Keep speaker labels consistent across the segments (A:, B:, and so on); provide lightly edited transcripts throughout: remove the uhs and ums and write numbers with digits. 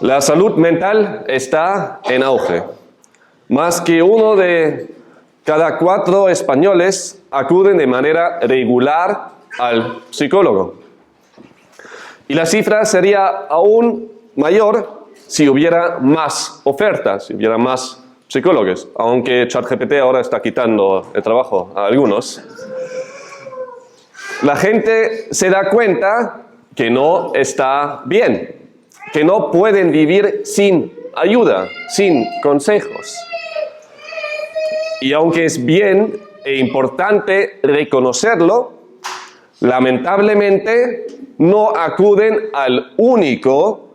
A: La salud mental está en auge. Más que 1 de cada 4 españoles acuden de manera regular al psicólogo. Y la cifra sería aún mayor si hubiera más ofertas, si hubiera más psicólogos, aunque ChatGPT ahora está quitando el trabajo a algunos. La gente se da cuenta que no está bien, que no pueden vivir sin ayuda, sin consejos. Y aunque es bien e importante reconocerlo, lamentablemente no acuden al único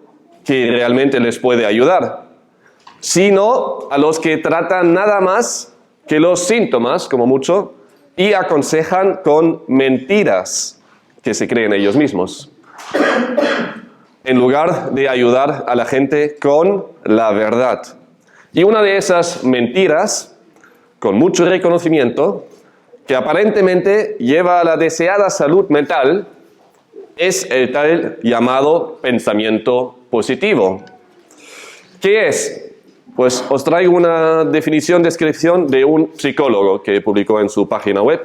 A: que realmente les puede ayudar, sino a los que tratan nada más que los síntomas, como mucho, y aconsejan con mentiras que se creen ellos mismos, en lugar de ayudar a la gente con la verdad. Y una de esas mentiras, con mucho reconocimiento, que aparentemente lleva a la deseada salud mental, es el tal llamado pensamiento positivo. ¿Qué es? Pues os traigo una descripción de un psicólogo que publicó en su página web.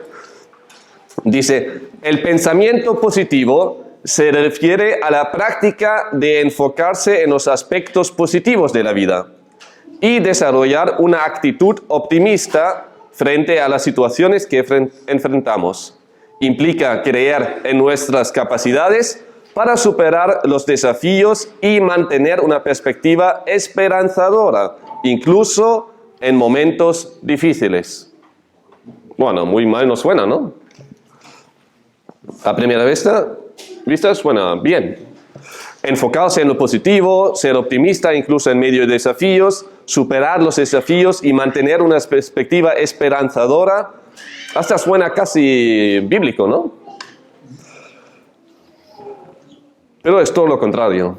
A: Dice, el pensamiento positivo se refiere a la práctica de enfocarse en los aspectos positivos de la vida y desarrollar una actitud optimista frente a las situaciones que enfrentamos. Implica creer en nuestras capacidades para superar los desafíos y mantener una perspectiva esperanzadora, incluso en momentos difíciles. Bueno, muy mal nos suena, ¿no? A primera vista suena bien. Enfocarse en lo positivo, ser optimista incluso en medio de desafíos, superar los desafíos y mantener una perspectiva esperanzadora, hasta suena casi bíblico, ¿no? Pero es todo lo contrario.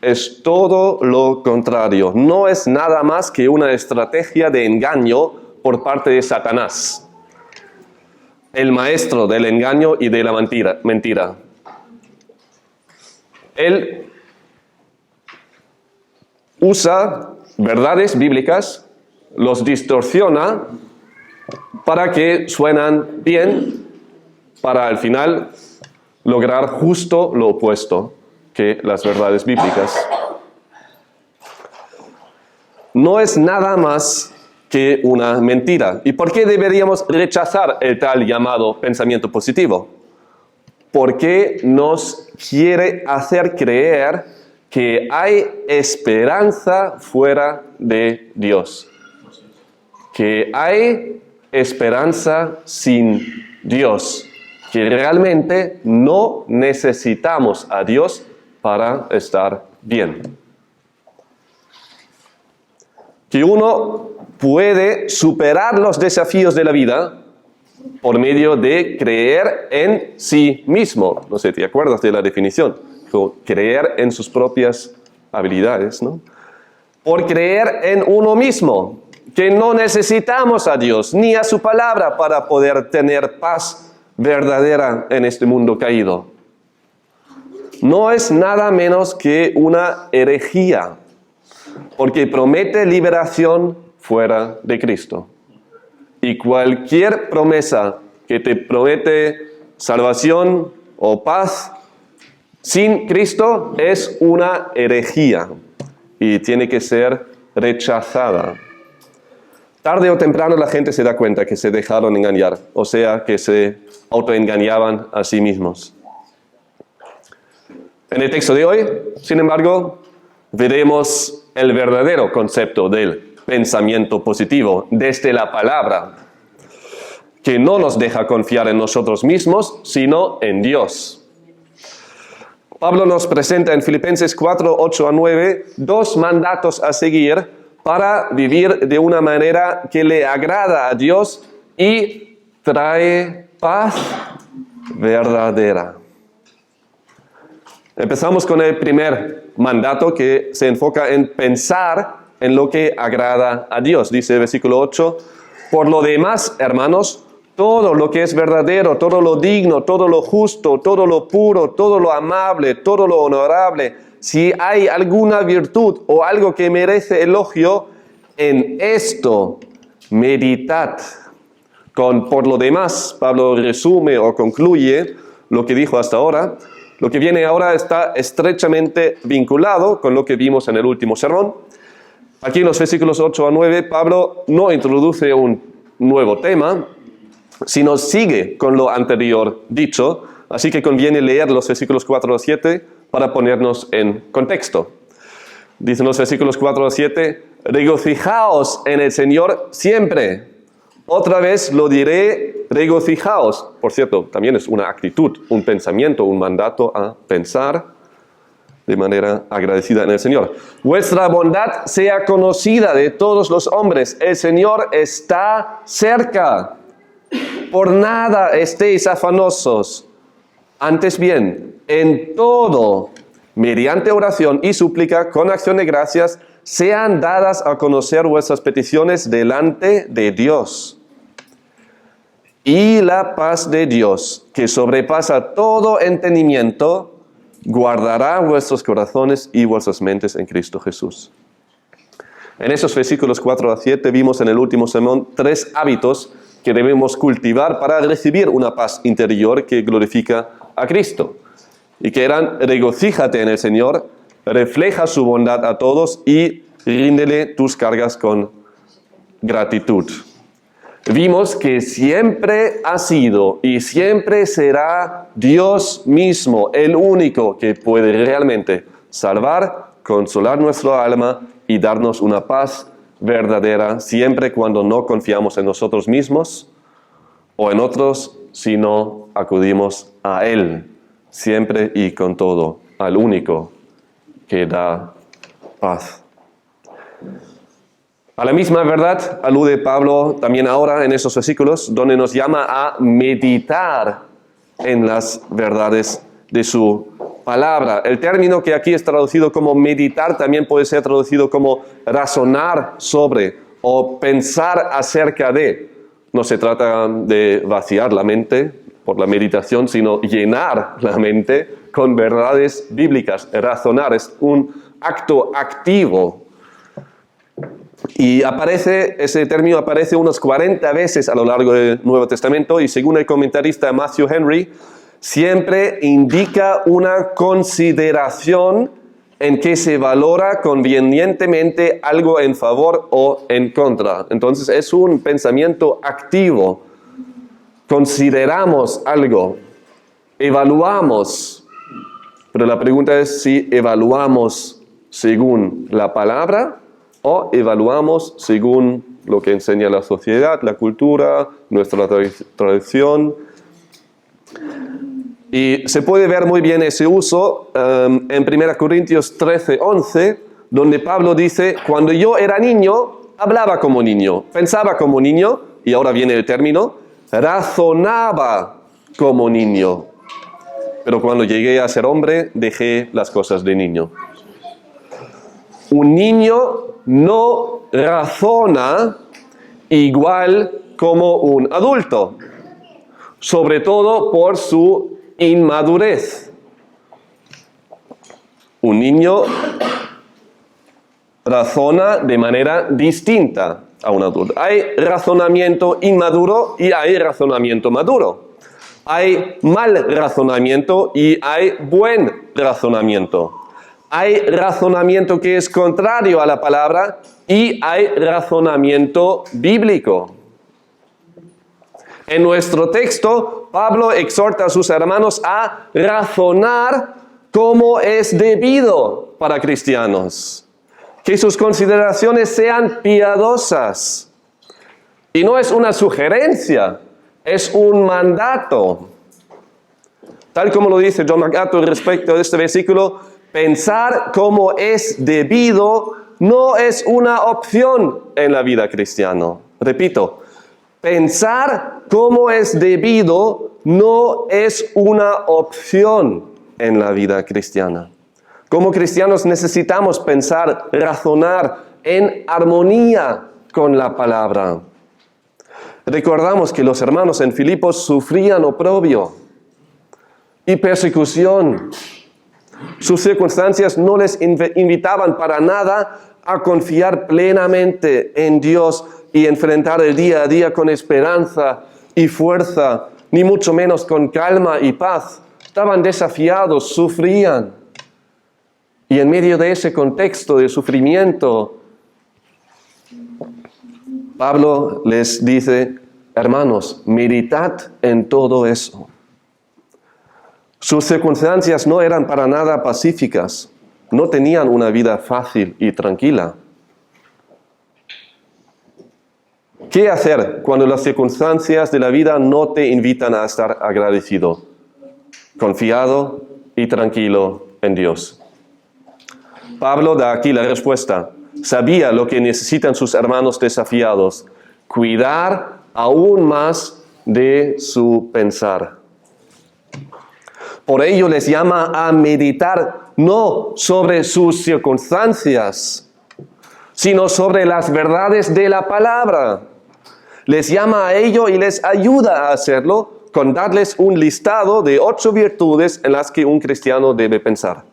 A: Es todo lo contrario. No es nada más que una estrategia de engaño por parte de Satanás, el maestro del engaño y de la mentira. Él usa verdades bíblicas, los distorsiona para que suenan bien, para al final lograr justo lo opuesto que las verdades bíblicas. No es nada más que una mentira. ¿Y por qué deberíamos rechazar el tal llamado pensamiento positivo? Porque nos quiere hacer creer que hay esperanza fuera de Dios. Que hay esperanza sin Dios. Que realmente no necesitamos a Dios para estar bien. Que uno puede superar los desafíos de la vida por medio de creer en sí mismo. No sé, ¿te acuerdas de la definición? Creer en sus propias habilidades, ¿no? Por creer en uno mismo, que no necesitamos a Dios ni a su palabra para poder tener paz verdadera en este mundo caído. No es nada menos que una herejía, porque promete liberación fuera de Cristo. Y cualquier promesa que te promete salvación o paz sin Cristo es una herejía y tiene que ser rechazada. Tarde o temprano la gente se da cuenta que se dejaron engañar, o sea, que se autoengañaban a sí mismos. En el texto de hoy, sin embargo, veremos el verdadero concepto del pensamiento positivo desde la palabra, que no nos deja confiar en nosotros mismos, sino en Dios. Pablo nos presenta en Filipenses 4, 8 a 9, 2 mandatos a seguir para vivir de una manera que le agrada a Dios y trae paz verdadera. Empezamos con el primer mandato que se enfoca en pensar en lo que agrada a Dios. Dice el versículo 8, por lo demás, hermanos, todo lo que es verdadero, todo lo digno, todo lo justo, todo lo puro, todo lo amable, todo lo honorable, si hay alguna virtud o algo que merece elogio, en esto meditad. Por lo demás, Pablo resume o concluye lo que dijo hasta ahora. Lo que viene ahora está estrechamente vinculado con lo que vimos en el último sermón. Aquí en los versículos 8 a 9, Pablo no introduce un nuevo tema, sino sigue con lo anterior dicho. Así que conviene leer los versículos 4 a 7 para ponernos en contexto. Dicen los versículos 4 a 7, regocijaos en el Señor siempre. Otra vez lo diré, regocijaos. Por cierto, también es una actitud, un pensamiento, un mandato a pensar de manera agradecida en el Señor. Vuestra bondad sea conocida de todos los hombres. El Señor está cerca. Por nada estéis afanosos. Antes bien, en todo, mediante oración y súplica, con acción de gracias, sean dadas a conocer vuestras peticiones delante de Dios. Y la paz de Dios, que sobrepasa todo entendimiento, guardará vuestros corazones y vuestras mentes en Cristo Jesús. En esos versículos 4 a 7 vimos en el último sermón 3 hábitos que debemos cultivar para recibir una paz interior que glorifica a Cristo. Y que eran, regocíjate en el Señor, refleja su bondad a todos y ríndele tus cargas con gratitud. Vimos que siempre ha sido y siempre será Dios mismo el único que puede realmente salvar, consolar nuestra alma y darnos una paz verdadera, siempre cuando no confiamos en nosotros mismos o en otros, sino acudimos a Él, siempre y con todo, al único que da paz. A la misma verdad alude Pablo también ahora en esos versículos, donde nos llama a meditar en las verdades de su palabra. El término que aquí es traducido como meditar también puede ser traducido como razonar sobre o pensar acerca de. No se trata de vaciar la mente por la meditación, sino llenar la mente con verdades bíblicas. Razonar es un acto activo. Y ese término aparece unas 40 veces a lo largo del Nuevo Testamento y según el comentarista Matthew Henry, siempre indica una consideración en que se valora convenientemente algo en favor o en contra. Entonces es un pensamiento activo. Consideramos algo, evaluamos, pero la pregunta es si evaluamos según la palabra o evaluamos según lo que enseña la sociedad, la cultura, nuestra tradición. Y se puede ver muy bien ese uso en 1 Corintios 13:11, donde Pablo dice, cuando yo era niño, hablaba como niño, pensaba como niño, y ahora viene el término, razonaba como niño. Pero cuando llegué a ser hombre, dejé las cosas de niño. Un niño no razona igual como un adulto, sobre todo por su inmadurez. Un niño razona de manera distinta a un adulto. Hay razonamiento inmaduro y hay razonamiento maduro. Hay mal razonamiento y hay buen razonamiento. Hay razonamiento que es contrario a la palabra y hay razonamiento bíblico. En nuestro texto, Pablo exhorta a sus hermanos a razonar como es debido para cristianos. Que sus consideraciones sean piadosas. Y no es una sugerencia, es un mandato. Tal como lo dice John MacArthur respecto a este versículo, pensar como es debido no es una opción en la vida cristiana. Repito, pensar como es debido no es una opción en la vida cristiana. Como cristianos necesitamos pensar, razonar en armonía con la palabra. Recordamos que los hermanos en Filipos sufrían oprobio y persecución. Sus circunstancias no les invitaban para nada a confiar plenamente en Dios y enfrentar el día a día con esperanza y fuerza, ni mucho menos con calma y paz. Estaban desafiados, sufrían. Y en medio de ese contexto de sufrimiento, Pablo les dice: hermanos, meditad en todo eso. Sus circunstancias no eran para nada pacíficas, no tenían una vida fácil y tranquila. ¿Qué hacer cuando las circunstancias de la vida no te invitan a estar agradecido, confiado y tranquilo en Dios? Pablo da aquí la respuesta. Sabía lo que necesitan sus hermanos desafiados: cuidar aún más de su pensar. Por ello les llama a meditar no sobre sus circunstancias, sino sobre las verdades de la palabra. Les llama a ello y les ayuda a hacerlo con darles un listado de 8 virtudes en las que un cristiano debe pensar.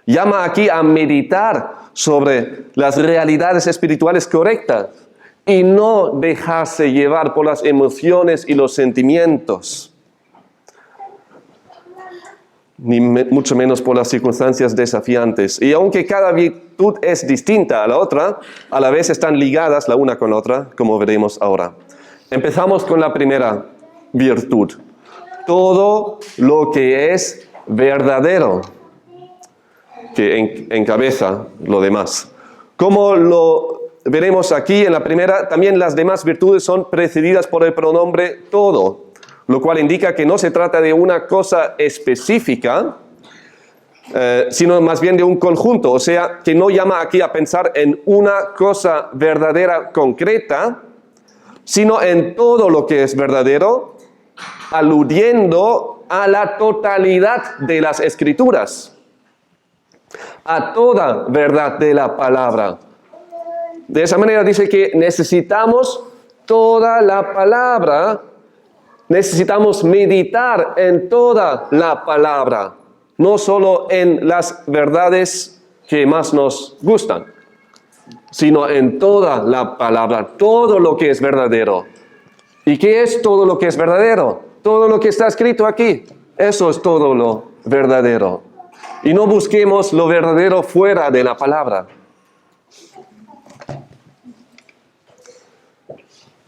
A: Llama aquí a meditar sobre las realidades espirituales correctas y no dejarse llevar por las emociones y los sentimientos, ni mucho menos por las circunstancias desafiantes. Y aunque cada virtud es distinta a la otra, a la vez están ligadas la una con la otra, como veremos ahora. Empezamos con la primera virtud: todo lo que es verdadero, que encabeza lo demás. Como lo veremos aquí en la primera, también las demás virtudes son precedidas por el pronombre todo, lo cual indica que no se trata de una cosa específica, sino más bien de un conjunto. O sea, que no llama aquí a pensar en una cosa verdadera concreta, sino en todo lo que es verdadero, aludiendo a la totalidad de las Escrituras, a toda verdad de la palabra. De esa manera dice que necesitamos toda la palabra, necesitamos meditar en toda la palabra, no solo en las verdades que más nos gustan, sino en toda la palabra, todo lo que es verdadero. ¿Y qué es todo lo que es verdadero? Todo lo que está escrito aquí, eso es todo lo verdadero. Y no busquemos lo verdadero fuera de la palabra.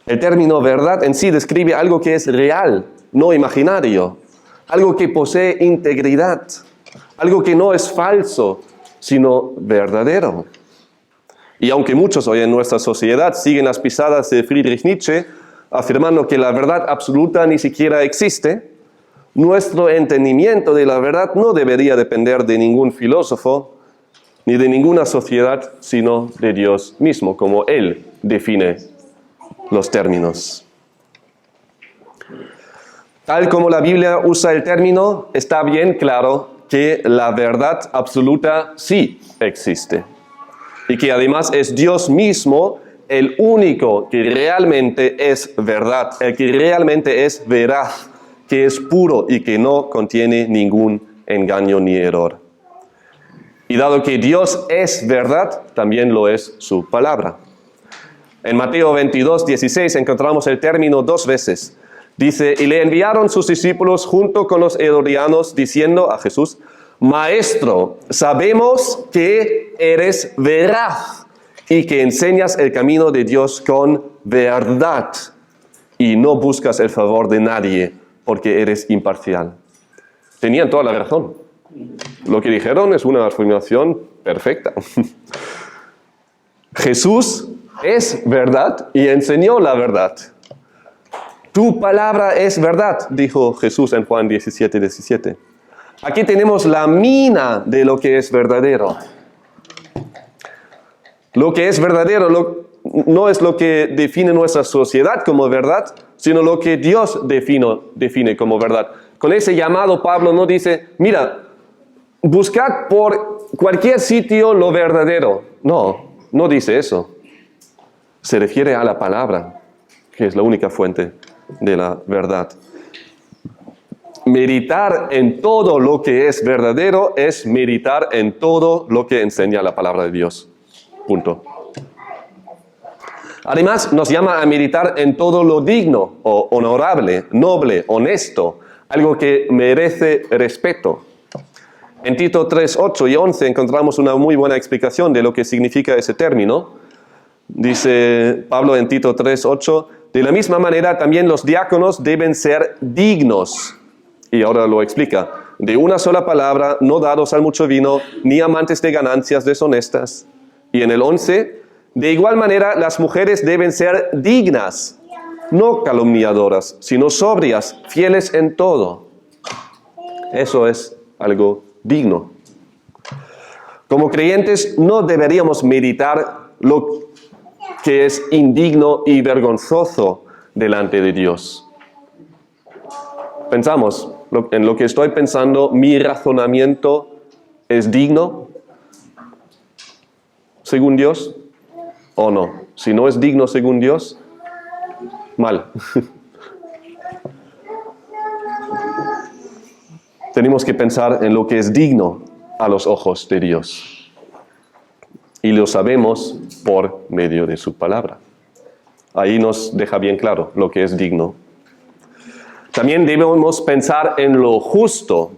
A: El término verdad en sí describe algo que es real, no imaginario, algo que posee integridad, algo que no es falso, sino verdadero. Y aunque muchos hoy en nuestra sociedad siguen las pisadas de Friedrich Nietzsche, afirmando que la verdad absoluta ni siquiera existe, nuestro entendimiento de la verdad no debería depender de ningún filósofo ni de ninguna sociedad, sino de Dios mismo, como Él define los términos. Tal como la Biblia usa el término, está bien claro que la verdad absoluta sí existe. Y que además es Dios mismo el único que realmente es verdad, el que realmente es veraz, que es puro y que no contiene ningún engaño ni error. Y dado que Dios es verdad, también lo es su palabra. En Mateo 22:16 encontramos el término 2 veces. Dice: y le enviaron sus discípulos junto con los herodianos, diciendo a Jesús: Maestro, sabemos que eres veraz y que enseñas el camino de Dios con verdad y no buscas el favor de nadie porque eres imparcial. Tenían toda la razón. Lo que dijeron es una afirmación perfecta. Jesús es verdad y enseñó la verdad. Tu palabra es verdad, dijo Jesús en Juan 17:17. Aquí tenemos la mina de lo que es verdadero. Lo que es verdadero no es lo que define nuestra sociedad como verdad, sino lo que Dios define como verdad. Con ese llamado Pablo no dice: mira, buscad por cualquier sitio lo verdadero. No dice eso. Se refiere a la palabra, que es la única fuente de la verdad. meditar en todo lo que es verdadero es meditar en todo lo que enseña la palabra de Dios. Punto. Además, nos llama a meditar en todo lo digno o honorable, noble, honesto, algo que merece respeto. En Tito 3, 8 y 11 encontramos una muy buena explicación de lo que significa ese término. Dice Pablo en Tito 3, 8, de la misma manera también los diáconos deben ser dignos. Y ahora lo explica. De una sola palabra, no dados al mucho vino, ni amantes de ganancias deshonestas. Y en el 11, de igual manera las mujeres deben ser dignas, no calumniadoras, sino sobrias, fieles en todo. Eso es algo digno. Como creyentes no deberíamos meditar lo que es indigno y vergonzoso delante de Dios. Pensamos, en lo que estoy pensando, mi razonamiento es digno, según Dios, o no. Si no es digno según Dios, mal. Tenemos que pensar en lo que es digno a los ojos de Dios. Y lo sabemos por medio de su palabra. Ahí nos deja bien claro lo que es digno. También debemos pensar en lo justo,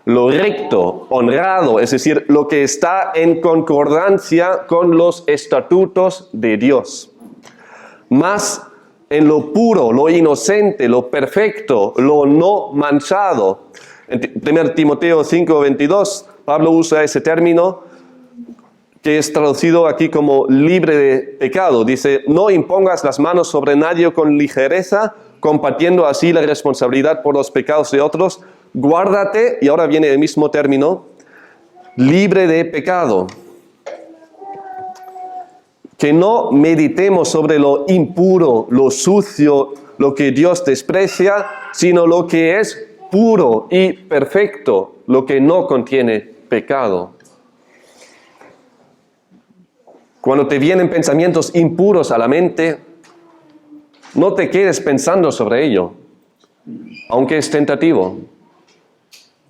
A: lo recto, honrado, es decir, lo que está en concordancia con los estatutos de Dios. Más en lo puro, lo inocente, lo perfecto, lo no manchado. En 1 Timoteo 5:22, Pablo usa ese término que es traducido aquí como libre de pecado. Dice, no impongas las manos sobre nadie con ligereza, compartiendo así la responsabilidad por los pecados de otros. Guárdate, y ahora viene el mismo término, libre de pecado. Que no meditemos sobre lo impuro, lo sucio, lo que Dios desprecia, sino lo que es puro y perfecto, lo que no contiene pecado. Cuando te vienen pensamientos impuros a la mente, no te quedes pensando sobre ello, aunque es tentativo.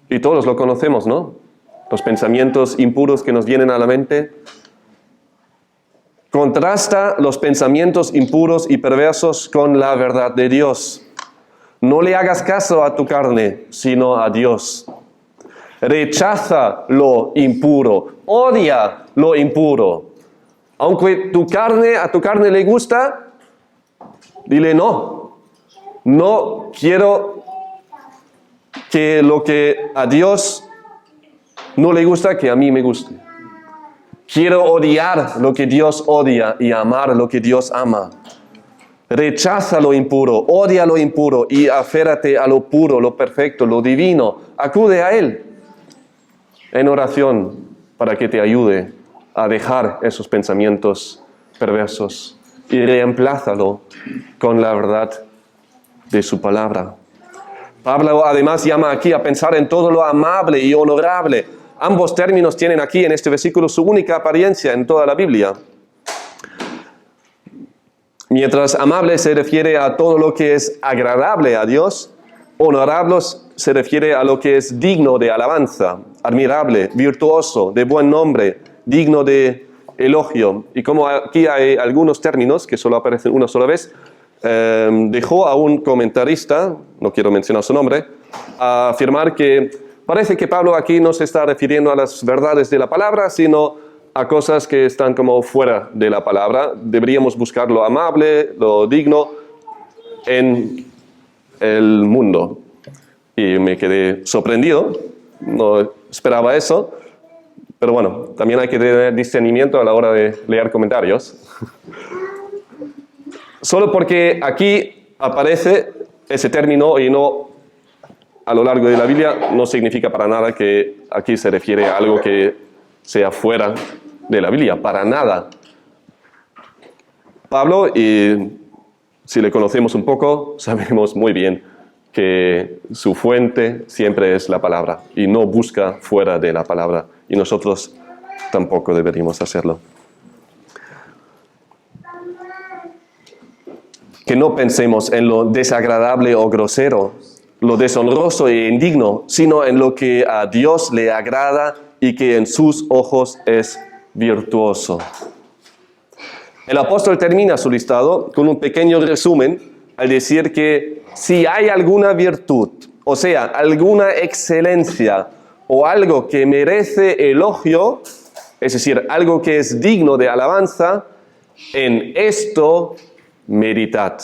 A: Y todos lo conocemos, ¿no? Los pensamientos impuros que nos vienen a la mente. Contrasta los pensamientos impuros y perversos con la verdad de Dios. No le hagas caso a tu carne, sino a Dios. Rechaza lo impuro, odia lo impuro. Aunque a tu carne le gusta, dile no. No quiero que lo que a Dios no le gusta, que a mí me guste. Quiero odiar lo que Dios odia y amar lo que Dios ama. Rechaza lo impuro, odia lo impuro y aférrate a lo puro, lo perfecto, lo divino. Acude a Él en oración para que te ayude a dejar esos pensamientos perversos y reemplázalo con la verdad de su palabra. Pablo además llama aquí a pensar en todo lo amable y honorable. Ambos términos tienen aquí en este versículo su única apariencia en toda la Biblia. Mientras amable se refiere a todo lo que es agradable a Dios, honorable se refiere a lo que es digno de alabanza, admirable, virtuoso, de buen nombre, digno de elogio. Y como aquí hay algunos términos que solo aparecen una sola vez, dejó a un comentarista, no quiero mencionar su nombre, a afirmar que parece que Pablo aquí no se está refiriendo a las verdades de la palabra, sino a cosas que están como fuera de la palabra. Deberíamos buscar lo amable, lo digno en el mundo. Y me quedé sorprendido, no esperaba eso, pero bueno, también hay que tener discernimiento a la hora de leer comentarios. Solo porque aquí aparece ese término y no a lo largo de la Biblia, no significa para nada que aquí se refiere a algo que sea fuera de la Biblia, para nada. Pablo, y si le conocemos un poco, sabemos muy bien que su fuente siempre es la palabra y no busca fuera de la palabra, y nosotros tampoco deberíamos hacerlo. Que no pensemos en lo desagradable o grosero lo deshonroso e indigno, sino en lo que a Dios le agrada y que en sus ojos es virtuoso. El apóstol termina su listado con un pequeño resumen al decir que si hay alguna virtud, o sea, alguna excelencia o algo que merece elogio, es decir, algo que es digno de alabanza, en esto meditad.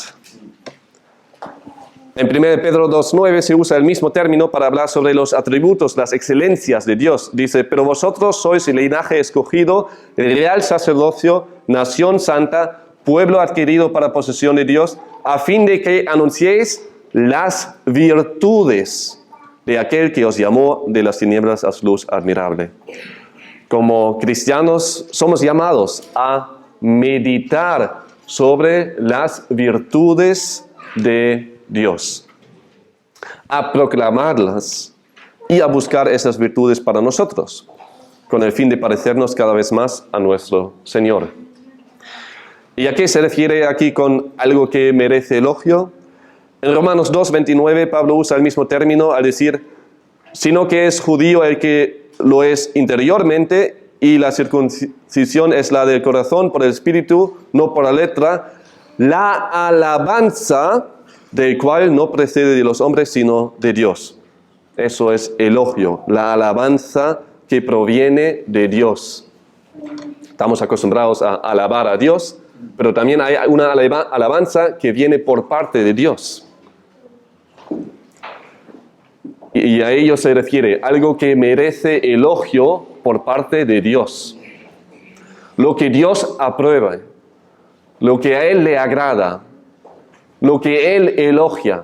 A: En 1 Pedro 2:9 se usa el mismo término para hablar sobre los atributos, las excelencias de Dios. Dice, pero vosotros sois el linaje escogido, el real sacerdocio, nación santa, pueblo adquirido para posesión de Dios, a fin de que anunciéis las virtudes de aquel que os llamó de las tinieblas a su luz admirable. Como cristianos somos llamados a meditar sobre las virtudes de Dios, a proclamarlas y a buscar esas virtudes para nosotros, con el fin de parecernos cada vez más a nuestro Señor. ¿Y a qué se refiere aquí con algo que merece elogio? En Romanos 2:29 Pablo usa el mismo término al decir, sino que es judío el que lo es interiormente y la circuncisión es la del corazón por el espíritu, no por la letra, la alabanza del cual no procede de los hombres sino de Dios. Eso es elogio, la alabanza que proviene de Dios. Estamos acostumbrados a alabar a Dios, pero también hay una alabanza que viene por parte de Dios. Y a ello se refiere algo que merece elogio por parte de Dios. Lo que Dios aprueba, lo que a Él le agrada, lo que Él elogia.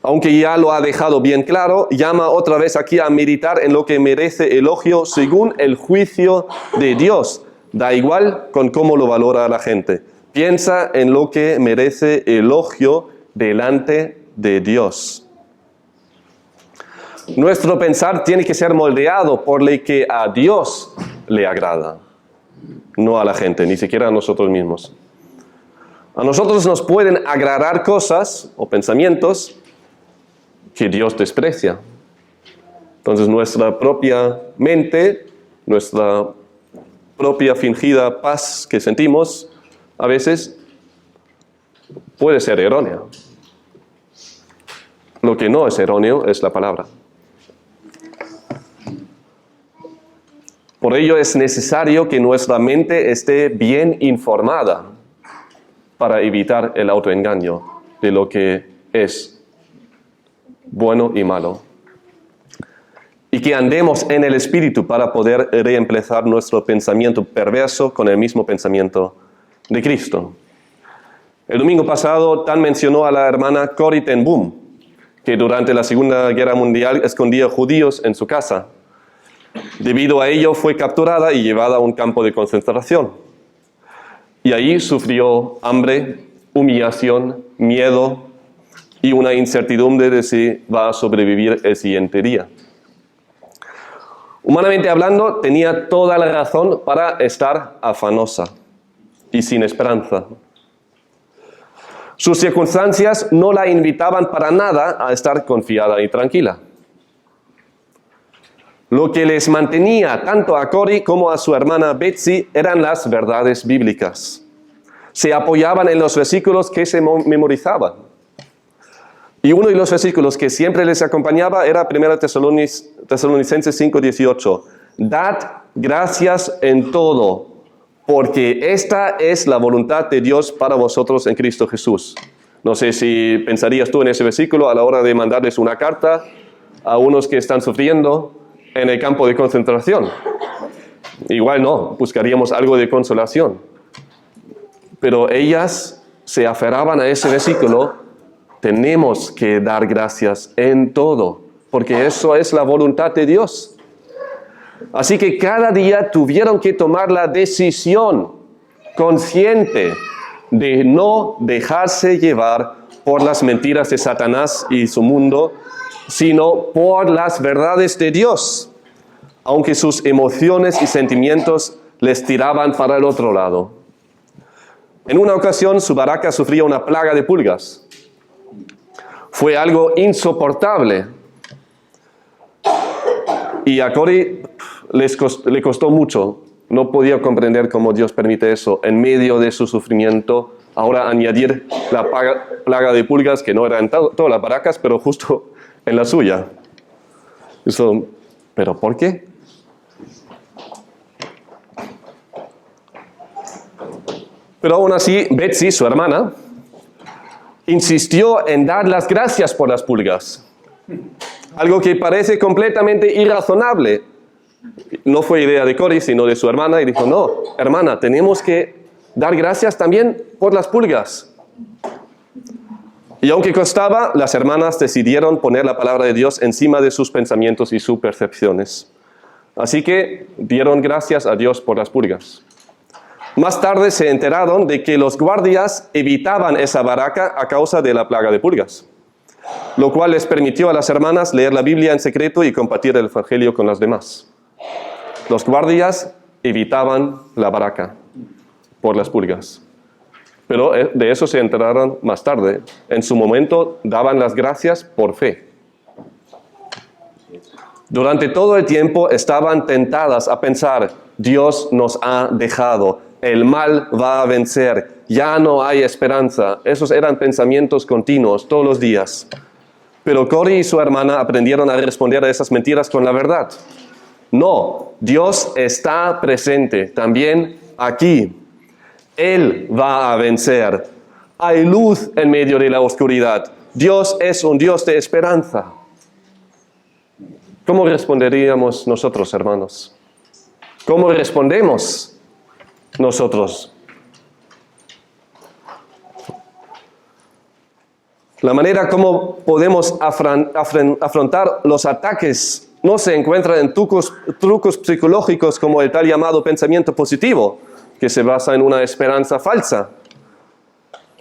A: Aunque ya lo ha dejado bien claro, llama otra vez aquí a meditar en lo que merece elogio según el juicio de Dios. Da igual con cómo lo valora la gente. Piensa en lo que merece elogio delante de Dios. Nuestro pensar tiene que ser moldeado por lo que a Dios le agrada, no a la gente, ni siquiera a nosotros mismos. A nosotros nos pueden agradar cosas o pensamientos que Dios desprecia. Entonces nuestra propia mente, nuestra propia fingida paz que sentimos, a veces puede ser errónea. Lo que no es erróneo es la palabra. Por ello es necesario que nuestra mente esté bien informada para evitar el autoengaño de lo que es bueno y malo. Y que andemos en el Espíritu para poder reemplazar nuestro pensamiento perverso con el mismo pensamiento de Cristo. El domingo pasado Tan mencionó a la hermana Corrie ten Boom, que durante la Segunda Guerra Mundial escondía judíos en su casa. Debido a ello fue capturada y llevada a un campo de concentración. Y ahí sufrió hambre, humillación, miedo y una incertidumbre de si va a sobrevivir el siguiente día. Humanamente hablando, tenía toda la razón para estar afanosa y sin esperanza. Sus circunstancias no la invitaban para nada a estar confiada y tranquila. Lo que les mantenía tanto a Corrie como a su hermana Betsy eran las verdades bíblicas. Se apoyaban en los versículos que se memorizaban. Y uno de los versículos que siempre les acompañaba era 1 Tesalonicenses 5:18. Dad gracias en todo, porque esta es la voluntad de Dios para vosotros en Cristo Jesús. No sé si pensarías tú en ese versículo a la hora de mandarles una carta a unos que están sufriendo en el campo de concentración. Igual no, buscaríamos algo de consolación. Pero ellas se aferraban a ese versículo, tenemos que dar gracias en todo, porque eso es la voluntad de Dios. Así que cada día tuvieron que tomar la decisión consciente de no dejarse llevar por las mentiras de Satanás y su mundo, sino por las verdades de Dios, aunque sus emociones y sentimientos les tiraban para el otro lado. En una ocasión su barraca sufría una plaga de pulgas. Fue algo insoportable. Y a Cory le costó mucho. No podía comprender cómo Dios permite eso en medio de su sufrimiento. Ahora añadir la plaga de pulgas, que no era en todas las barracas, pero justo en la suya. Eso, ¿pero por qué? Pero aún así, Betsy, su hermana, insistió en dar las gracias por las pulgas. Algo que parece completamente irrazonable. No fue idea de Cory, sino de su hermana, y dijo, no, hermana, tenemos que dar gracias también por las pulgas. Y aunque costaba, las hermanas decidieron poner la palabra de Dios encima de sus pensamientos y sus percepciones. Así que dieron gracias a Dios por las pulgas. Más tarde se enteraron de que los guardias evitaban esa barraca a causa de la plaga de pulgas, lo cual les permitió a las hermanas leer la Biblia en secreto y compartir el Evangelio con las demás. Los guardias evitaban la barraca por las pulgas. Pero de eso se enteraron más tarde. En su momento daban las gracias por fe. Durante todo el tiempo estaban tentadas a pensar, Dios nos ha dejado, el mal va a vencer, ya no hay esperanza. Esos eran pensamientos continuos todos los días. Pero Cory y su hermana aprendieron a responder a esas mentiras con la verdad. No, Dios está presente también aquí. Él va a vencer. Hay luz en medio de la oscuridad. Dios es un Dios de esperanza. ¿Cómo responderíamos nosotros, hermanos? ¿Cómo respondemos nosotros? La manera como podemos afrontar los ataques no se encuentra en trucos psicológicos como el tal llamado pensamiento positivo, que se basa en una esperanza falsa.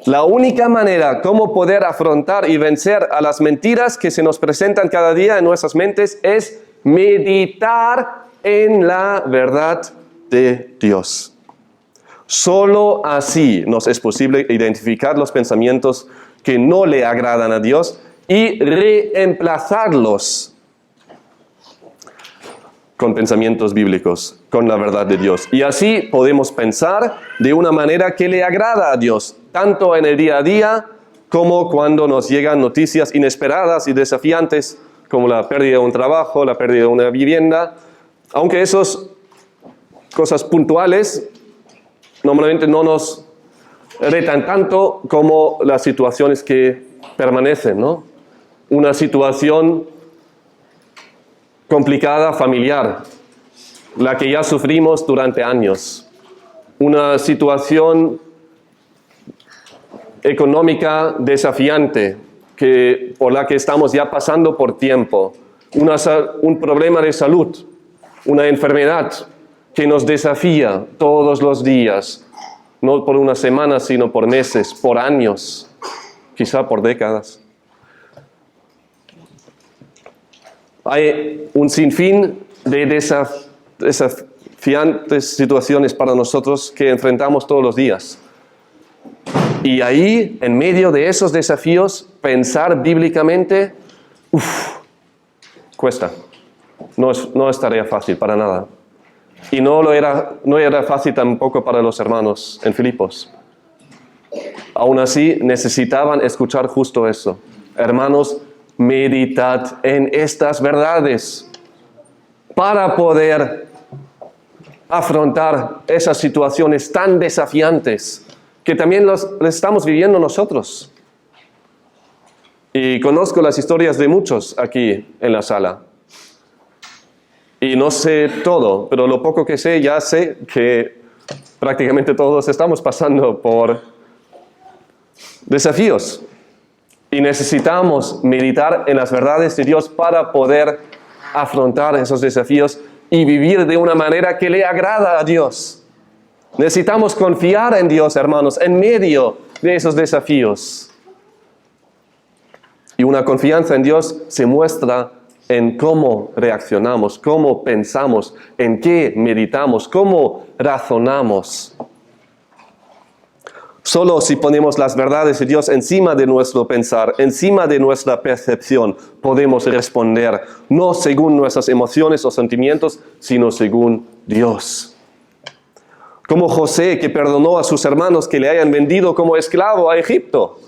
A: La única manera como poder afrontar y vencer a las mentiras que se nos presentan cada día en nuestras mentes es meditar en la verdad de Dios. Solo así nos es posible identificar los pensamientos que no le agradan a Dios y reemplazarlos con pensamientos bíblicos, con la verdad de Dios. Y así podemos pensar de una manera que le agrada a Dios, tanto en el día a día como cuando nos llegan noticias inesperadas y desafiantes, como la pérdida de un trabajo, la pérdida de una vivienda. Aunque esas cosas puntuales normalmente no nos retan tanto como las situaciones que permanecen, ¿no? Una situación complicada familiar, la que ya sufrimos durante años. Una situación económica desafiante por la que estamos ya pasando por tiempo. Un problema de salud, una enfermedad que nos desafía todos los días, no por una semana, sino por meses, por años, quizá por décadas. Hay un sinfín de desafiantes situaciones para nosotros que enfrentamos todos los días. Y ahí, en medio de esos desafíos, pensar bíblicamente, cuesta. No es tarea fácil para nada. Y no era fácil tampoco para los hermanos en Filipos. Aún así, necesitaban escuchar justo eso. Hermanos, meditad en estas verdades para poder afrontar esas situaciones tan desafiantes que también las estamos viviendo nosotros. Y conozco las historias de muchos aquí en la sala. Y no sé todo, pero lo poco que sé, ya sé que prácticamente todos estamos pasando por desafíos. Y necesitamos meditar en las verdades de Dios para poder afrontar esos desafíos y vivir de una manera que le agrada a Dios. Necesitamos confiar en Dios, hermanos, en medio de esos desafíos. Y una confianza en Dios se muestra en cómo reaccionamos, cómo pensamos, en qué meditamos, cómo razonamos. Solo si ponemos las verdades de Dios encima de nuestro pensar, encima de nuestra percepción, podemos responder, no según nuestras emociones o sentimientos, sino según Dios. Como José, que perdonó a sus hermanos que le hayan vendido como esclavo a Egipto.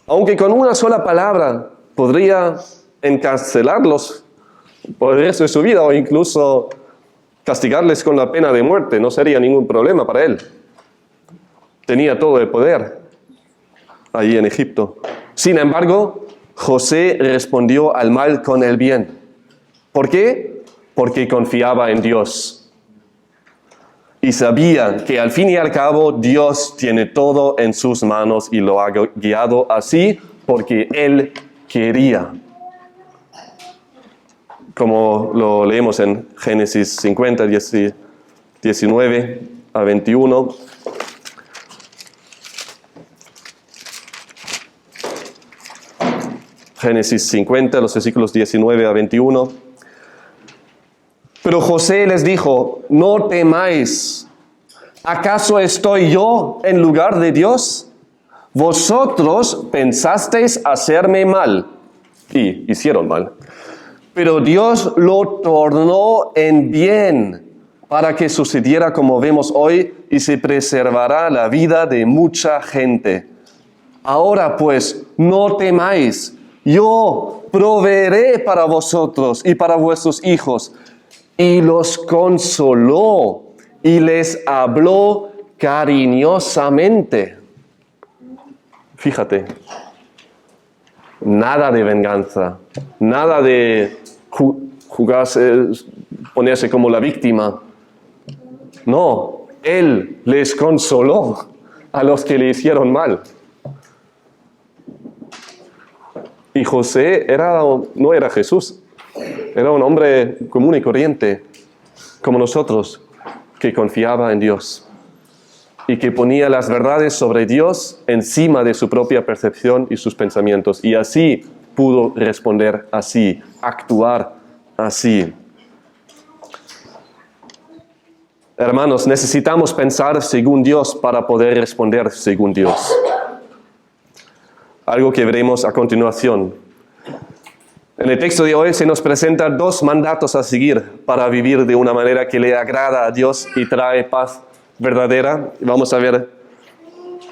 A: Aunque con una sola palabra podría encarcelarlos por el resto de su vida o incluso castigarles con la pena de muerte, no sería ningún problema para él. Tenía todo el poder allí en Egipto. Sin embargo, José respondió al mal con el bien. ¿Por qué? Porque confiaba en Dios. Y sabía que al fin y al cabo Dios tiene todo en sus manos y lo ha guiado así porque Él quería. Como lo leemos en Génesis 50, 19 a 21. Génesis 50, los versículos 19 a 21. Pero José les dijo, no temáis, ¿acaso estoy yo en lugar de Dios? Vosotros pensasteis hacerme mal, y hicieron mal. Pero Dios lo tornó en bien, para que sucediera como vemos hoy, y se preservará la vida de mucha gente. Ahora pues, no temáis. Yo proveeré para vosotros y para vuestros hijos. Y los consoló y les habló cariñosamente. Fíjate, nada de venganza, nada de jugarse, ponerse como la víctima. No, Él les consoló a los que le hicieron mal. Y José no era Jesús, era un hombre común y corriente, como nosotros, que confiaba en Dios y que ponía las verdades sobre Dios encima de su propia percepción y sus pensamientos. Y así pudo responder así, actuar así. Hermanos, necesitamos pensar según Dios para poder responder según Dios. Algo que veremos a continuación. En el texto de hoy se nos presentan dos mandatos a seguir para vivir de una manera que le agrada a Dios y trae paz verdadera. Vamos a ver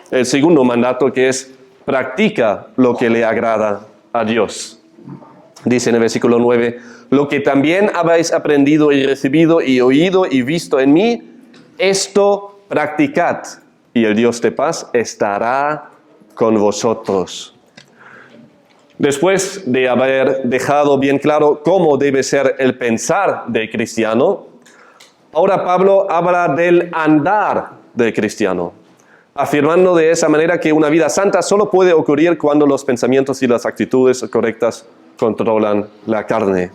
A: el segundo mandato, que es practica lo que le agrada a Dios. Dice en el versículo 9, lo que también habéis aprendido y recibido y oído y visto en mí, esto practicad, y el Dios de paz estará con vosotros. Después de haber dejado bien claro cómo debe ser el pensar del cristiano, ahora Pablo habla del andar del cristiano, afirmando de esa manera que una vida santa solo puede ocurrir cuando los pensamientos y las actitudes correctas controlan la carne.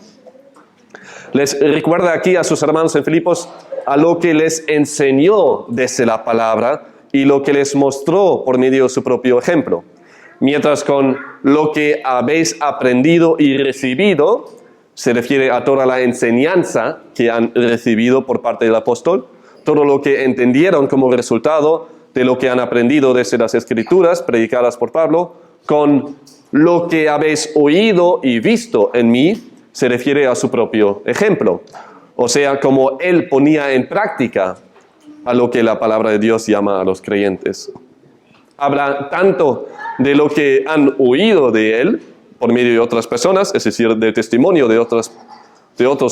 A: Les recuerda aquí a sus hermanos en Filipos a lo que les enseñó desde la palabra y lo que les mostró por medio de su propio ejemplo. Mientras con lo que habéis aprendido y recibido, se refiere a toda la enseñanza que han recibido por parte del apóstol, todo lo que entendieron como resultado de lo que han aprendido desde las Escrituras predicadas por Pablo, con lo que habéis oído y visto en mí, se refiere a su propio ejemplo. O sea, como él ponía en práctica a lo que la palabra de Dios llama a los creyentes. Habla tanto de lo que han oído de él por medio de otras personas, es decir, del testimonio de otros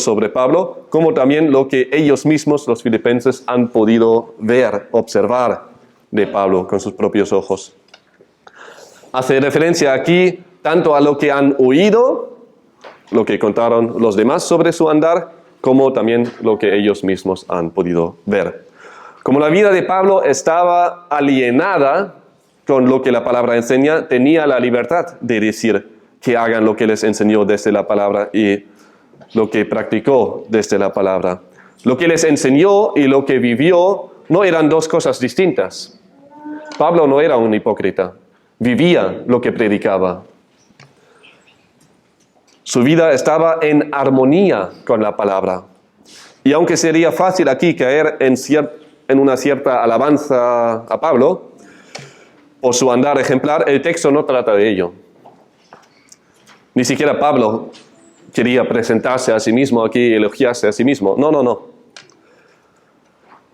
A: sobre Pablo, como también lo que ellos mismos, los filipenses, han podido ver, observar de Pablo con sus propios ojos. Hace referencia aquí tanto a lo que han oído, lo que contaron los demás sobre su andar, como también lo que ellos mismos han podido ver. Como la vida de Pablo estaba alienada con lo que la palabra enseña, tenía la libertad de decir que hagan lo que les enseñó desde la palabra y lo que practicó desde la palabra. Lo que les enseñó y lo que vivió no eran dos cosas distintas. Pablo no era un hipócrita, vivía lo que predicaba. Su vida estaba en armonía con la palabra. Y aunque sería fácil aquí caer en en una cierta alabanza a Pablo por su andar ejemplar, el texto no trata de ello. Ni siquiera Pablo quería presentarse a sí mismo aquí y elogiarse a sí mismo. No.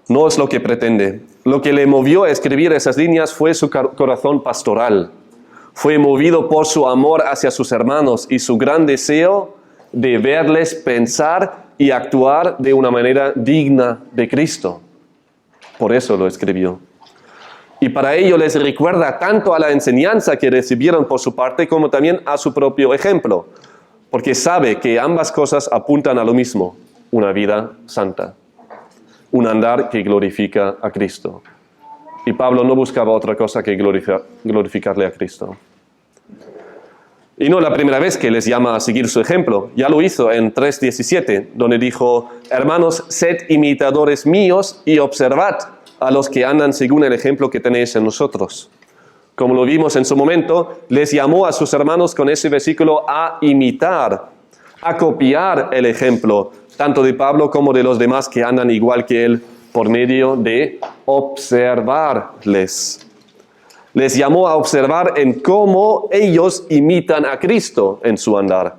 A: No es lo que pretende. Lo que le movió a escribir esas líneas fue su corazón pastoral. Fue movido por su amor hacia sus hermanos y su gran deseo de verles pensar y actuar de una manera digna de Cristo. Por eso lo escribió. Y para ello les recuerda tanto a la enseñanza que recibieron por su parte como también a su propio ejemplo, porque sabe que ambas cosas apuntan a lo mismo, una vida santa, un andar que glorifica a Cristo. Y Pablo no buscaba otra cosa que glorificarle a Cristo. Y no la primera vez que les llama a seguir su ejemplo. Ya lo hizo en 3:17, donde dijo: hermanos, sed imitadores míos y observad a los que andan según el ejemplo que tenéis en nosotros. Como lo vimos en su momento, les llamó a sus hermanos con ese versículo a imitar, a copiar el ejemplo, tanto de Pablo como de los demás que andan igual que él, por medio de observarles. Les llamó a observar en cómo ellos imitan a Cristo en su andar,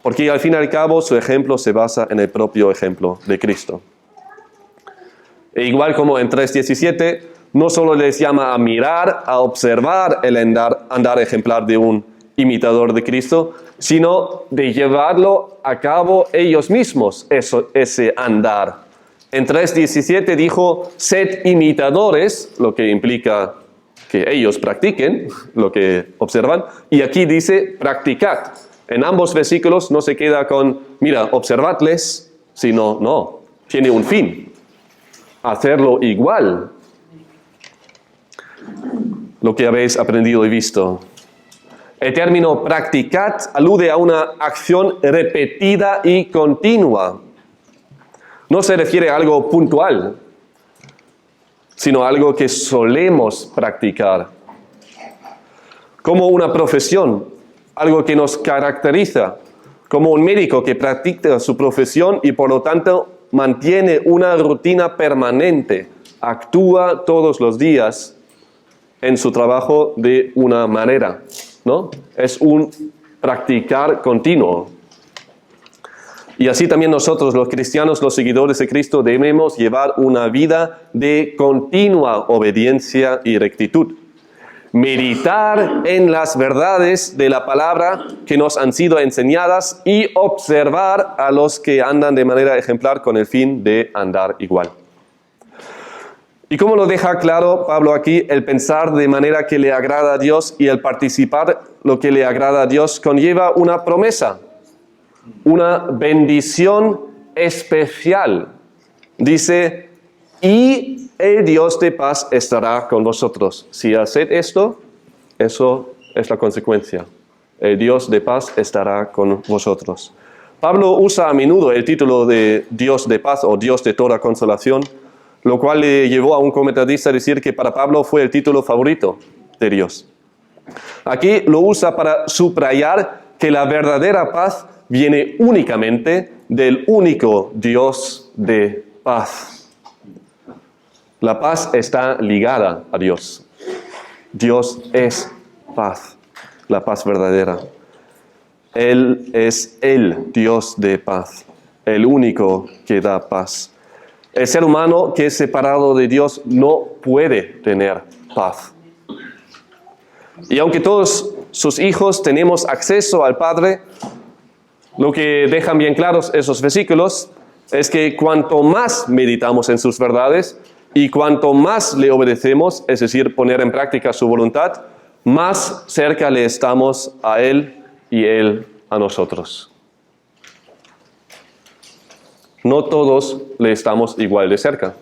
A: porque al fin y al cabo su ejemplo se basa en el propio ejemplo de Cristo. E igual como en 3:17, no solo les llama a mirar, a observar el andar ejemplar de un imitador de Cristo, sino de llevarlo a cabo ellos mismos, ese andar. En 3:17 dijo: sed imitadores, lo que implica que ellos practiquen lo que observan, y aquí dice practicad. En ambos versículos no se queda con, mira, observadles, sino, no, tiene un fin, hacerlo igual. Lo que habéis aprendido y visto. El término practicad alude a una acción repetida y continua. No se refiere a algo puntual, sino a algo que solemos practicar. Como una profesión, algo que nos caracteriza. Como un médico que practica su profesión y por lo tanto mantiene una rutina permanente, actúa todos los días en su trabajo de una manera, ¿no? Es un practicar continuo. Y así también nosotros, los cristianos, los seguidores de Cristo, debemos llevar una vida de continua obediencia y rectitud. Meditar en las verdades de la palabra que nos han sido enseñadas y observar a los que andan de manera ejemplar con el fin de andar igual. Y como lo deja claro Pablo aquí, el pensar de manera que le agrada a Dios y el participar lo que le agrada a Dios conlleva una promesa, una bendición especial. Dice: y el Dios de paz estará con vosotros. Si haced esto, eso es la consecuencia. El Dios de paz estará con vosotros. Pablo usa a menudo el título de Dios de paz o Dios de toda consolación, lo cual le llevó a un comentarista a decir que para Pablo fue el título favorito de Dios. Aquí lo usa para subrayar que la verdadera paz viene únicamente del único Dios de paz. La paz está ligada a Dios. Dios es paz, la paz verdadera. Él es el Dios de paz, el único que da paz. El ser humano que es separado de Dios no puede tener paz. Y aunque todos sus hijos tenemos acceso al Padre, lo que dejan bien claros esos versículos es que cuanto más meditamos en sus verdades y cuanto más le obedecemos, es decir, poner en práctica su voluntad, más cerca le estamos a Él y Él a nosotros. No todos le estamos igual de cerca.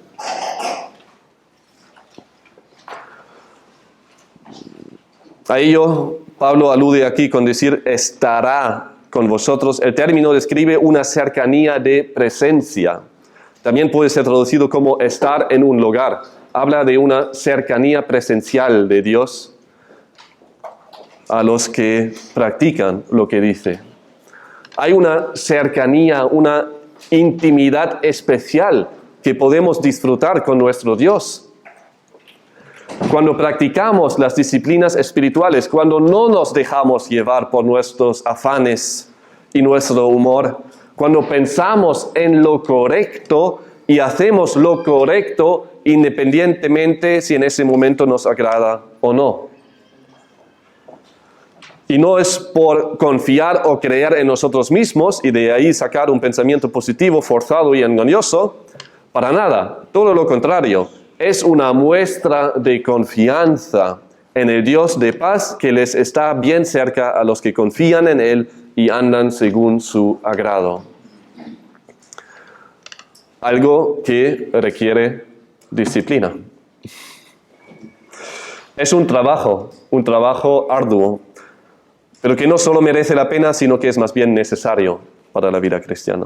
A: A ello Pablo alude aquí con decir estará con vosotros. El término describe una cercanía de presencia. También puede ser traducido como estar en un lugar. Habla de una cercanía presencial de Dios a los que practican lo que dice. Hay una cercanía, una intimidad especial que podemos disfrutar con nuestro Dios. Cuando practicamos las disciplinas espirituales, cuando no nos dejamos llevar por nuestros afanes y nuestro humor, cuando pensamos en lo correcto y hacemos lo correcto independientemente si en ese momento nos agrada o no. Y no es por confiar o creer en nosotros mismos y de ahí sacar un pensamiento positivo, forzado y engañoso, para nada, todo lo contrario. Es una muestra de confianza en el Dios de paz que les está bien cerca a los que confían en Él y andan según su agrado. Algo que requiere disciplina. Es un trabajo arduo, pero que no solo merece la pena, sino que es más bien necesario para la vida cristiana.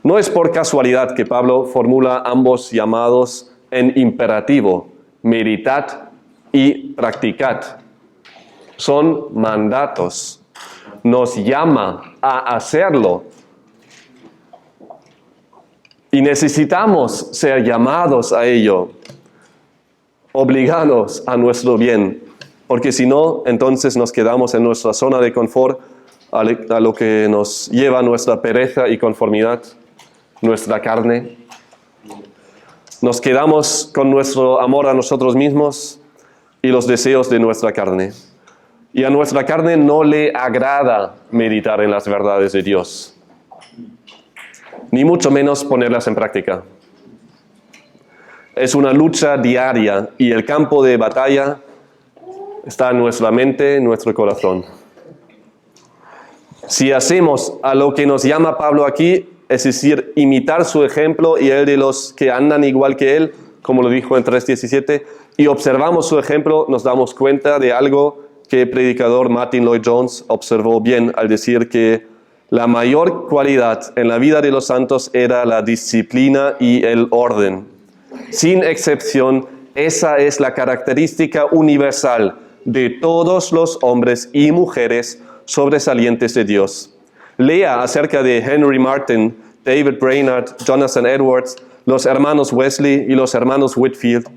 A: No es por casualidad que Pablo formula ambos llamados en imperativo, meditad y practicad. Son mandatos. Nos llama a hacerlo. Y necesitamos ser llamados a ello, obligados a nuestro bien, porque si no, entonces nos quedamos en nuestra zona de confort, a lo que nos lleva nuestra pereza y conformidad, nuestra carne. Nos quedamos con nuestro amor a nosotros mismos y los deseos de nuestra carne. Y a nuestra carne no le agrada meditar en las verdades de Dios, ni mucho menos ponerlas en práctica. Es una lucha diaria y el campo de batalla está en nuestra mente, en nuestro corazón. Si hacemos a lo que nos llama Pablo aquí, es decir, imitar su ejemplo y el de los que andan igual que él, como lo dijo en 3:17, y observamos su ejemplo, nos damos cuenta de algo que el predicador Martin Lloyd-Jones observó bien al decir que la mayor cualidad en la vida de los santos era la disciplina y el orden. Sin excepción, esa es la característica universal de todos los hombres y mujeres sobresalientes de Dios. Lea acerca de Henry Martyn, David Brainerd, Jonathan Edwards, los hermanos Wesley y los hermanos Whitefield.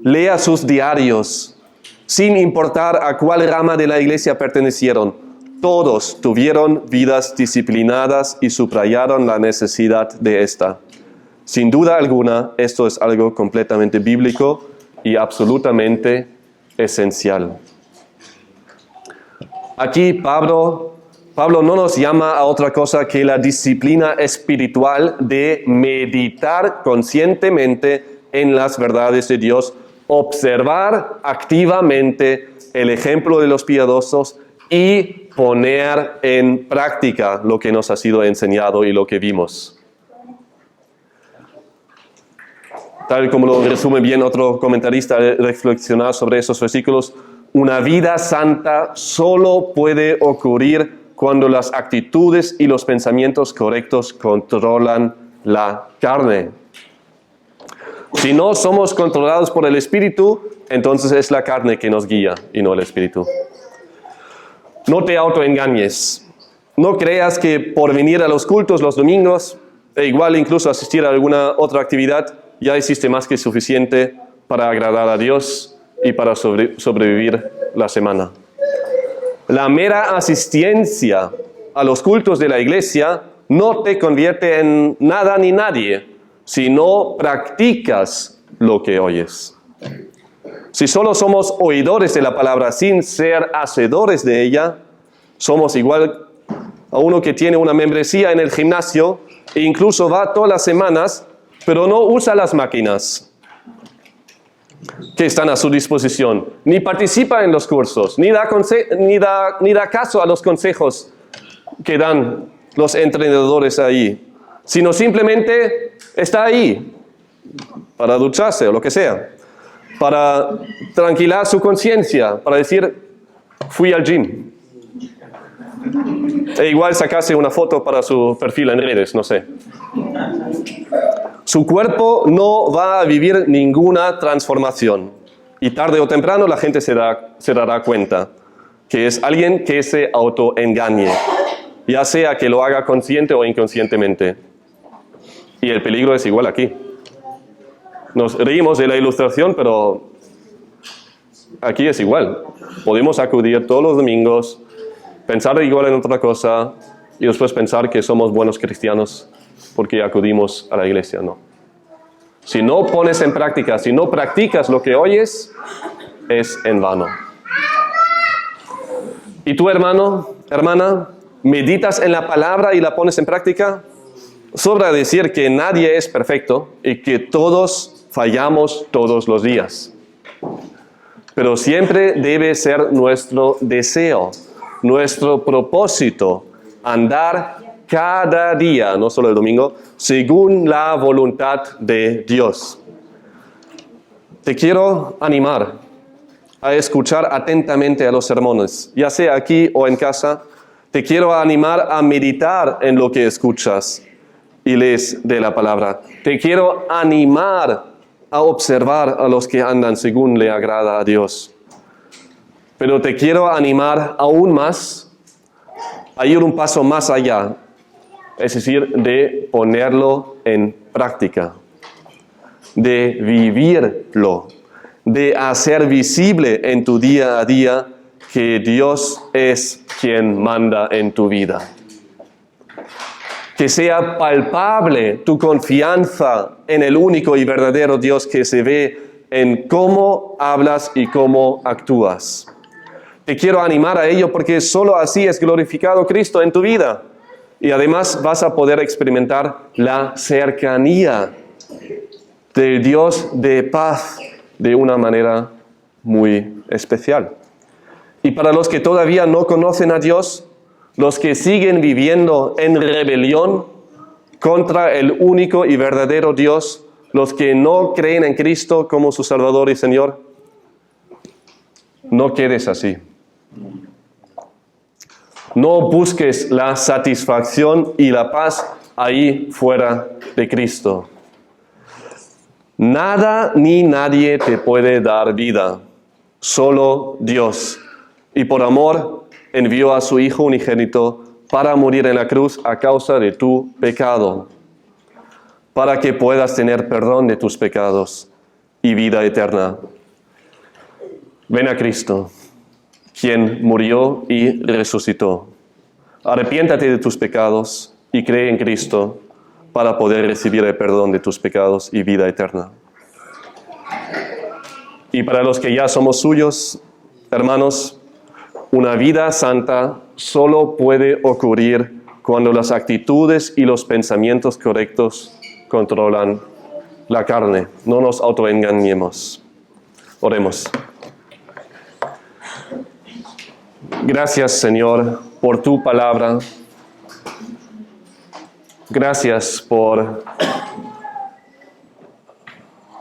A: Lea sus diarios, sin importar a cuál rama de la iglesia pertenecieron. Todos tuvieron vidas disciplinadas y subrayaron la necesidad de esta. Sin duda alguna, esto es algo completamente bíblico y absolutamente esencial. Aquí Pablo no nos llama a otra cosa que la disciplina espiritual de meditar conscientemente en las verdades de Dios, observar activamente el ejemplo de los piadosos y poner en práctica lo que nos ha sido enseñado y lo que vimos. Tal como lo resume bien otro comentarista al reflexionar sobre esos versículos, una vida santa solo puede ocurrir cuando las actitudes y los pensamientos correctos controlan la carne. Si no somos controlados por el Espíritu, entonces es la carne que nos guía y no el Espíritu. No te autoengañes. No creas que por venir a los cultos los domingos, e igual incluso asistir a alguna otra actividad, ya hiciste más que suficiente para agradar a Dios y para sobrevivir la semana. La mera asistencia a los cultos de la iglesia no te convierte en nada ni nadie si no practicas lo que oyes. Si solo somos oidores de la palabra sin ser hacedores de ella, somos igual a uno que tiene una membresía en el gimnasio e incluso va todas las semanas, pero no usa las máquinas que están a su disposición, ni participa en los cursos, ni da caso a los consejos que dan los entrenadores ahí, sino simplemente está ahí para ducharse o lo que sea, para tranquilar su conciencia, para decir, fui al gym. E igual sacarse una foto para su perfil en redes, no sé. Su cuerpo no va a vivir ninguna transformación. Y tarde o temprano la gente se dará cuenta que es alguien que se autoengañe, ya sea que lo haga consciente o inconscientemente. Y el peligro es igual aquí. Nos reímos de la ilustración, pero aquí es igual. Podemos acudir todos los domingos, pensar igual en otra cosa y después pensar que somos buenos cristianos porque acudimos a la iglesia. No. Si no pones en práctica, si no practicas lo que oyes, es en vano. ¿Y tú, hermano, hermana, meditas en la palabra y la pones en práctica? Sobra decir que nadie es perfecto y que todos fallamos todos los días. Pero siempre debe ser nuestro deseo, nuestro propósito, andar cada día, no solo el domingo, según la voluntad de Dios. Te quiero animar a escuchar atentamente a los sermones, ya sea aquí o en casa. Te quiero animar a meditar en lo que escuchas y lees de la palabra. Te quiero animar a observar a los que andan según le agrada a Dios. Pero te quiero animar aún más a ir un paso más allá, es decir, de ponerlo en práctica, de vivirlo, de hacer visible en tu día a día que Dios es quien manda en tu vida. Que sea palpable tu confianza en el único y verdadero Dios que se ve en cómo hablas y cómo actúas. Te quiero animar a ello porque solo así es glorificado Cristo en tu vida. Y además vas a poder experimentar la cercanía de Dios de paz de una manera muy especial. Y para los que todavía no conocen a Dios, los que siguen viviendo en rebelión contra el único y verdadero Dios, los que no creen en Cristo como su Salvador y Señor, no quedes así. No busques la satisfacción y la paz ahí fuera de Cristo. Nada ni nadie te puede dar vida, solo Dios. Y por amor envió a su Hijo unigénito para morir en la cruz a causa de tu pecado, para que puedas tener perdón de tus pecados y vida eterna. Ven a Cristo, quien murió y resucitó. Arrepiéntate de tus pecados y cree en Cristo para poder recibir el perdón de tus pecados y vida eterna. Y para los que ya somos suyos, hermanos, una vida santa solo puede ocurrir cuando las actitudes y los pensamientos correctos controlan la carne. No nos autoengañemos. Oremos. Gracias, Señor, por tu palabra. Gracias por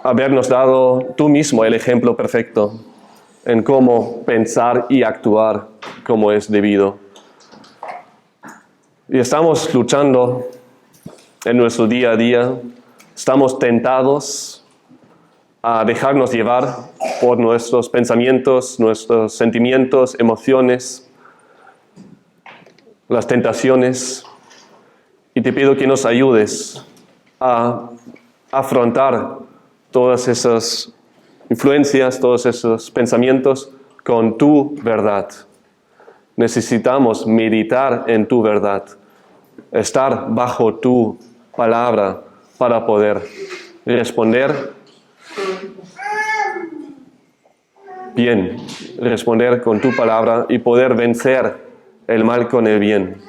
A: habernos dado tú mismo el ejemplo perfecto en cómo pensar y actuar como es debido. Y estamos luchando en nuestro día a día, estamos tentados a dejarnos llevar por nuestros pensamientos, nuestros sentimientos, emociones, las tentaciones. Y te pido que nos ayudes a afrontar todas esas influencias, todos esos pensamientos con tu verdad. Necesitamos meditar en tu verdad, estar bajo tu palabra para poder responder bien, responder con tu palabra y poder vencer el mal con el bien.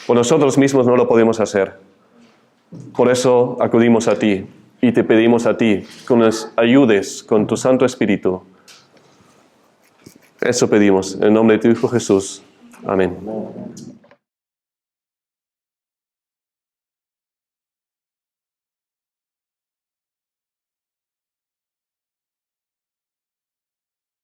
A: Por nosotros mismos no lo podemos hacer. Por eso acudimos a ti y te pedimos a ti que nos ayudes con tu Santo Espíritu. Eso pedimos en el nombre de tu Hijo Jesús. Amén.